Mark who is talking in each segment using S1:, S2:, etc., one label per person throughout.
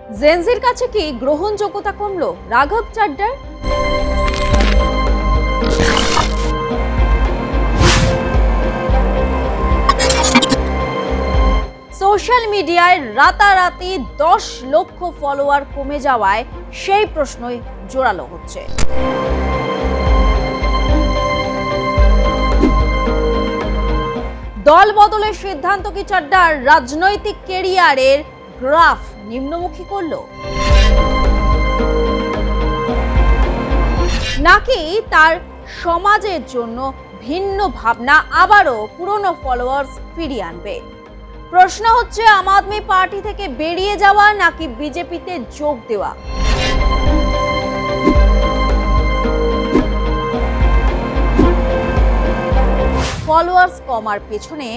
S1: জেনজির কাছে কি গ্রহণযোগ্যতা কমলো রাঘব চাড্ডার? সোশ্যাল মিডিয়ায় রাতারাতি 10 লক্ষ ফলোয়ার কমে যাওয়ায় সেই প্রশ্নই জোরালো হচ্ছে। দল বদলের সিদ্ধান্ত কি চাড্ডার রাজনৈতিক কেরিয়ারের গ্রাফ নিম্নমুখী করলো, নাকি তার সমাজের জন্য ভিন্ন ভাবনা আবারও পুরনো ফলোয়ার্স ফিরিয়ে আনবে? প্রশ্ন হচ্ছে আম আদমি পার্টি থেকে বেরিয়ে যাওয়া নাকি বিজেপিতে যোগ দেওয়া। ফলোয়ার্স কমার পেছনে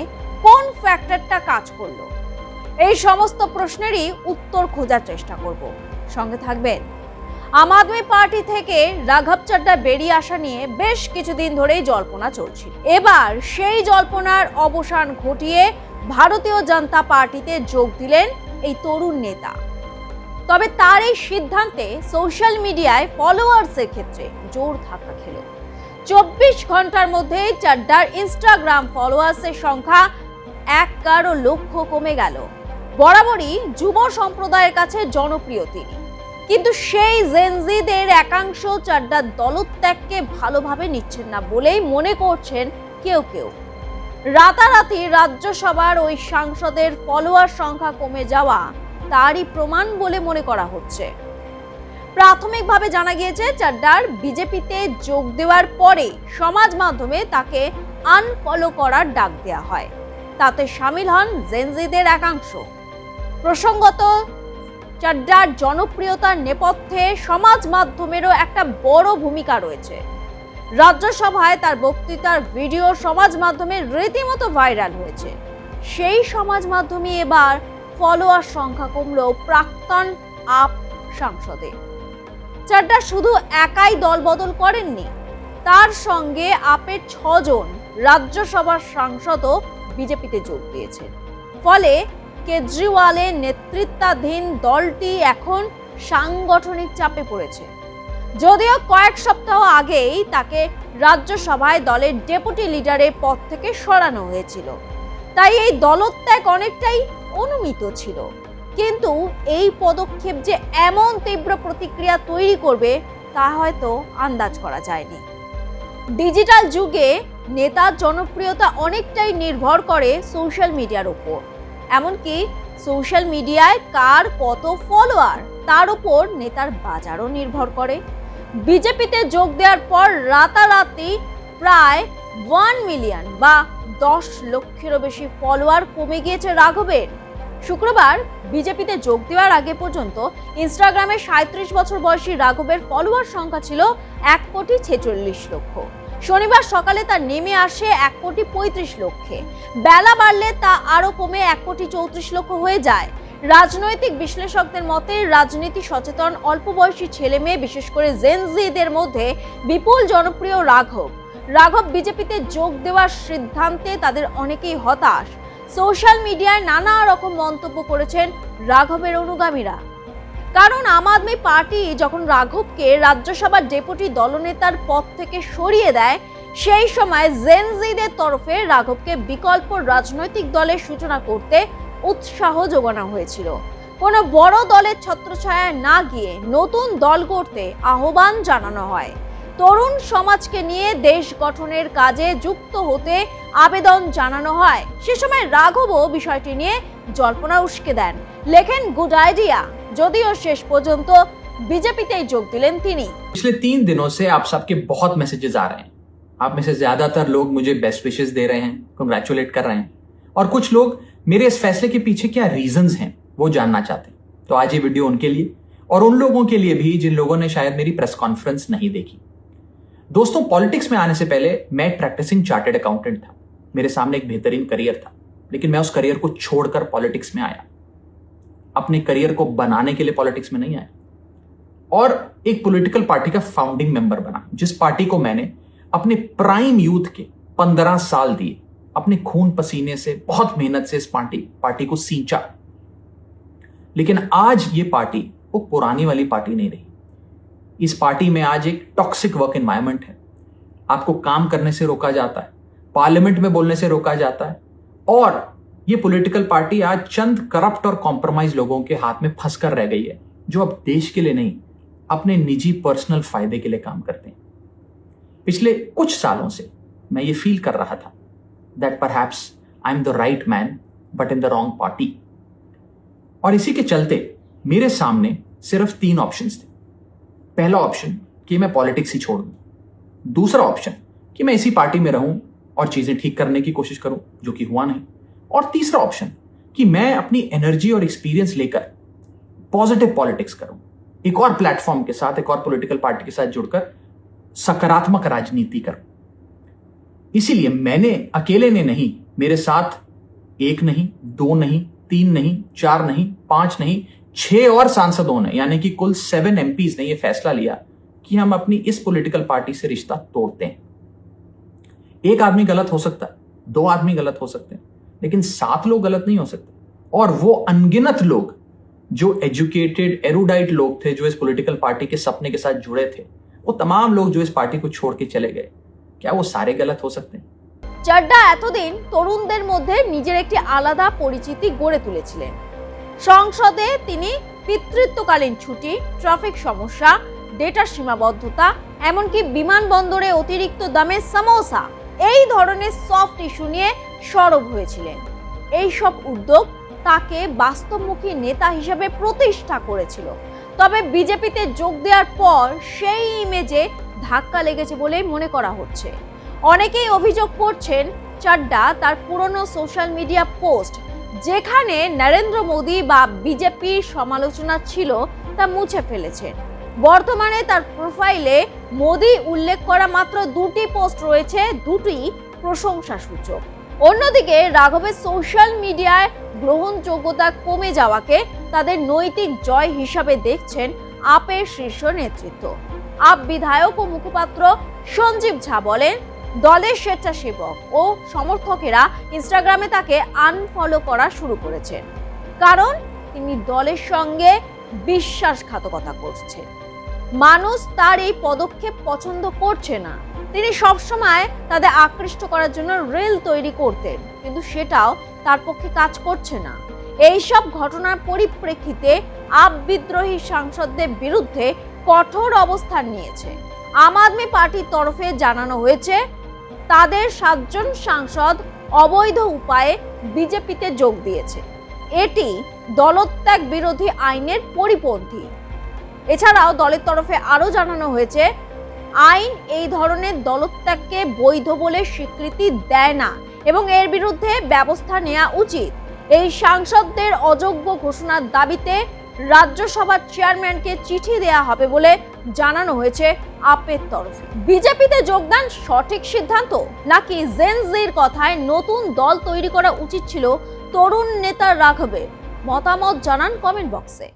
S1: কোন ফ্যাক্টরটা কাজ করলো, এই সমস্ত প্রশ্নেরই উত্তর খোঁজার চেষ্টা করব। সঙ্গে থাকবেন। আম আদমি পার্টি থেকে রাঘব চাড্ডা বেরিয়ে আসা নিয়ে বেশ কিছুদিন ধরেই জল্পনা চলছিল। এবার সেই জল্পনার অবসান ঘটিয়ে ভারতীয় জনতা পার্টিতে যোগ দিলেন এই তরুণ নেতা। তবে তার এই সিদ্ধান্তে সোশ্যাল মিডিয়ায় ফলোয়ার্সের ক্ষেত্রে জোর ধাক্কা খেল। 24 ঘন্টার মধ্যে চাড্ডার ইনস্টাগ্রাম ফলোয়ার্সের সংখ্যা 11 লক্ষ কমে গেল। বরাবরই যুব সম্প্রদায়ের কাছে জনপ্রিয় তিনি, কিন্তু সেই জেনজিদের একাংশ চাড্ডার দলত্যাগকে ভালোভাবে নিচ্ছেন না বলেই মনে করছেন কেউ কেউ। রাতারাতি রাজ্যসভার ওই সাংসদের ফলোয়ার সংখ্যা কমে যাওয়া তারই প্রমাণ বলে মনে করা হচ্ছে। প্রাথমিকভাবে জানা গিয়েছে চাড্ডার বিজেপিতে যোগ দেওয়ার পরে সমাজ মাধ্যমে তাকে আনফলো করার ডাক দেওয়া হয়। তাতে সামিল হন জেনজিদের একাংশ। প্রসঙ্গত, চাড্ডার জনপ্রিয়তার নেপথ্যে সমাজ মাধ্যমেরও একটা বড় ভূমিকা রয়েছে। রাজ্যসভায় তার বক্তৃতার ভিডিও সমাজ মাধ্যমে রীতিমতো ভাইরাল হয়েছে। সেই সমাজ মাধ্যমে এবার ফলোয়ার সংখ্যা কমল প্রাক্তন আপ সাংসদে। চাড্ডা শুধু একাই দল বদল করেননি, তার সঙ্গে আপের 6 জন রাজ্যসভার সাংসদও বিজেপিতে যোগ দিয়েছেন। ফলে কেজরিওয়ালের নেতৃত্বাধীন দলটি এখন সাংগঠনিক চাপে পড়েছে। যদিও কয়েক সপ্তাহ আগেই তাকে রাজ্যসভায় দলের ডেপুটি লিডারের পদ থেকে সরানো হয়েছিল, তাই এই দলত্যাগ অনেকটাই অনুমিত ছিল। কিন্তু এই পদক্ষেপ যে এমন তীব্র প্রতিক্রিয়া তৈরি করবে তা হয়তো আন্দাজ করা যায়নি। ডিজিটাল যুগে নেতার জনপ্রিয়তা অনেকটাই নির্ভর করে সোশ্যাল মিডিয়ার উপর। এমনকি সোশ্যাল মিডিয়ায় কার কত ফলোয়ার তার উপর নেতার বাজারও নির্ভর করে। বিজেপিতে যোগ দেওয়ার পর রাতারাতি প্রায় 1 মিলিয়ন বা 10 লক্ষেরও বেশি ফলোয়ার কমে গিয়েছে রাঘবের। শুক্রবার বিজেপিতে যোগ দেওয়ার আগে পর্যন্ত ইনস্টাগ্রামে 37 বছর বয়সী রাঘবের ফলোয়ার সংখ্যা ছিল 1,46 লক্ষ। শনিবার সকালে তা নেমে আসে 1,35 লক্ষে। বেলা বাড়লে তা আরো কমে 1,34 লক্ষ হয়ে যায়। রাজনৈতিক বিশ্লেষকদের মতে রাজনীতি সচেতন অল্প বয়সী ছেলে মেয়ে, বিশেষ করে জেনজিদের মধ্যে বিপুল জনপ্রিয় রাঘব বিজেপিতে যোগ দেওয়ার সিদ্ধান্তে তাদের অনেকেই হতাশ। সোশ্যাল মিডিয়ায় নানা রকম মন্তব্য করেছেন রাঘবের অনুগামীরা। কারণ আম আদমি পার্টি যখন রাঘবকে রাজ্যসভার ডেপুটি দলনেতার পদ থেকে সরিয়ে দেয়, সেই সময় জেনজিদের তরফে রাঘবকে বিকল্প রাজনৈতিক দলের সূচনা করতে উৎসাহ যোগানো হয়েছিল। কোনো বড় দলের ছত্রছায়ায় না গিয়ে নতুন দল গড়তে আহ্বান জানানো হয়। তরুণ সমাজকে নিয়ে দেশ গঠনের কাজে যুক্ত হতে আবেদন জানানো হয়। সে সময় রাঘবও বিষয়টি নিয়ে জল্পনা উস্কে দেন, লেখেন গুড আইডিয়া। যদিও শেষ পর্যন্ত বিজেপিতেই যোগ দিলেন তিনি।
S2: पिछले 3 दिनों से आप सबके बहुत मैसेजेस आ रहे हैं। आप में से ज्यादातर लोग मुझे बेस्ट विशेस दे रहे हैं, कंग्रेचुलेट कर रहे हैं, और कुछ लोग मेरे इस फैसले के पीछे क्या रीजंस हैं वो जानना चाहते हैं। तो आज ये वीडियो उनके लिए और उन लोगों के लिए भी जिन लोगों ने शायद मेरी प्रेस कॉन्फ्रेंस नहीं देखी। दोस्तों, पॉलिटिक्स में आने से पहले मैं एक प्रैक्टिसिंग चार्टर्ड अकाउंटेंट था। मेरे सामने एक बेहतरीन करियर था, लेकिन मैं उस करियर को छोड़कर पॉलिटिक्स में आया। अपने करियर को बनाने के लिए पॉलिटिक्स में नहीं आया, और एक पॉलिटिकल पार्टी का फाउंडिंग मेंबर बना, जिस पार्टी को मैंने अपने प्राइम यूथ के 15 साल दिए। अपने खून पसीने से, बहुत मेहनत से इस पार्टी को सींचा। लेकिन आज ये पार्टी वो पुरानी वाली पार्टी नहीं रही। इस पार्टी में आज एक टॉक्सिक वर्क एनवायरनमेंट है। आपको काम करने से रोका जाता है, पार्लियामेंट में बोलने से रोका जाता है, और ये पॉलिटिकल पार्टी आज चंद करप्ट और कॉम्प्रोमाइज लोगों के हाथ में फंस कर रह गई है, जो अब देश के लिए नहीं, अपने निजी पर्सनल फायदे के लिए काम करते हैं। पिछले कुछ सालों से मैं ये फील कर रहा था that perhaps I am the right man but in the wrong party. और इसी के चलते मेरे सामने सिर्फ 3 ऑप्शंस थे। पहला ऑप्शन कि मैं पॉलिटिक्स ही छोड़ दूं, दूसरा ऑप्शन कि मैं इसी पार्टी में रहूं और चीजें ठीक करने की कोशिश करूं, जो कि हुआ नहीं, और तीसरा ऑप्शन कि मैं अपनी एनर्जी और एक्सपीरियंस लेकर पॉजिटिव पॉलिटिक्स करूं, एक और प्लेटफॉर्म के साथ, एक और पॉलिटिकल पार्टी के साथ जुड़कर सकारात्मक राजनीति करूं। इसीलिए मैंने अकेले ने नहीं, मेरे साथ 1 नहीं, 2 नहीं, 3 नहीं, 4 नहीं, 5 नहीं, 6 और सांसदों ने, यानी कि कुल 7 MPs ने यह फैसला लिया कि हम अपनी इस पॉलिटिकल पार्टी से रिश्ता तोड़ते हैं। एक आदमी गलत हो सकता है, 2 आदमी गलत हो सकते हैं, लेकिन 7 लोग गलत नहीं हो सकते। और वो अनगिनत लोग जो एजुकेटेड एरुडाइट लोग थे, जो इस पॉलिटिकल पार्टी के सपने के साथ जुड़े थे, वो तमाम लोग जो इस पार्टी को छोड़ के चले गए, क्या वो सारे गलत हो सकते हैं?
S1: চাড্ডা এতদিন তরুণদের মধ্যে নিজের একটি আলাদা পরিচিতি গড়ে তুলেছিলেন। সংসদে তিনি পিতৃত্বকালীন ছুটি, ট্রাফিক সমস্যা, ডেটার সীমাবদ্ধতা, এমনকি বিমানবন্দরে অতিরিক্ত দামে সামোসা, এই ধরনের সফট ইস্যু নিয়ে সরব হয়েছিলেন। এই সব উদ্যোগ তাকে বাস্তবমুখী নেতা হিসেবে প্রতিষ্ঠা করেছিল। তবে বিজেপিতে যোগ দেওয়ার পর সেই ইমেজে ধাক্কা লেগেছে বলেই মনে করা হচ্ছে। অনেকেই অভিযোগ করছেন চাড্ডা তার পুরনো সোশ্যাল মিডিয়া পোস্ট, যেখানে নরেন্দ্র মোদী বা বিজেপির সমালোচনা ছিল, তা মুছে ফেলেছেন। বর্তমানে তার প্রোফাইলে মোদী উল্লেখ করা মাত্র 2টি পোস্ট রয়েছে, 2টি প্রশংসাসূচক। অন্যদিকে রাঘবের সোশ্যাল মিডিয়ায় গ্রহণযোগ্যতা কমে যাওয়াকে তাদের নৈতিক জয় হিসাবে দেখছেন আপের শীর্ষ নেতৃত্ব। আপ বিধায়ক ও মুখপাত্র সঞ্জীব ঝা বলেন, দলের স্বেচ্ছাসেবক ও সমর্থকেরা ইনস্টাগ্রামে তাকে আনফলো করা শুরু করেছেন, কারণ তিনি দলের সঙ্গে বিশ্বাসঘাতকতা করছেন। মানুষ তার এই পদক্ষেপ পছন্দ করছে না। তিনি সবসময় তাদের আকৃষ্ট করার জন্য রিল তৈরি করতেন, কিন্তু সেটাও তার পক্ষে কাজ করছে না। এইসব ঘটনার পরিপ্রেক্ষিতে আপ বিদ্রোহী সাংসদদের বিরুদ্ধে কঠোর অবস্থান নিয়েছে। আম আদমি পার্টির তরফে জানানো হয়েছে তাদের 7 জন সাংসদ অবৈধ উপায়ে বিজেপিতে যোগ দিয়েছে। এটি দলত্যাগ বিরোধী আইনের পরিপন্থী। এছাড়াও দলের তরফে আরও জানানো হয়েছে আইন এই ধরনের দলত্যাগকে বৈধ বলে স্বীকৃতি দেয় না এবং এর বিরুদ্ধে ব্যবস্থা নেওয়া উচিত। এই সাংসদদের অযোগ্য ঘোষণার দাবিতে রাজ্যসভার চেয়ারম্যানকে চিঠি দেয়া হবে বলে জানানো হয়েছে আপের তরফে। বিজেপিতে যোগদান সঠিক সিদ্ধান্ত, নাকি জেনজির কথায় নতুন দল তৈরি করা উচিত ছিল তরুণ নেতা রাঘবের? মতামত জানান কমেন্ট বক্সে।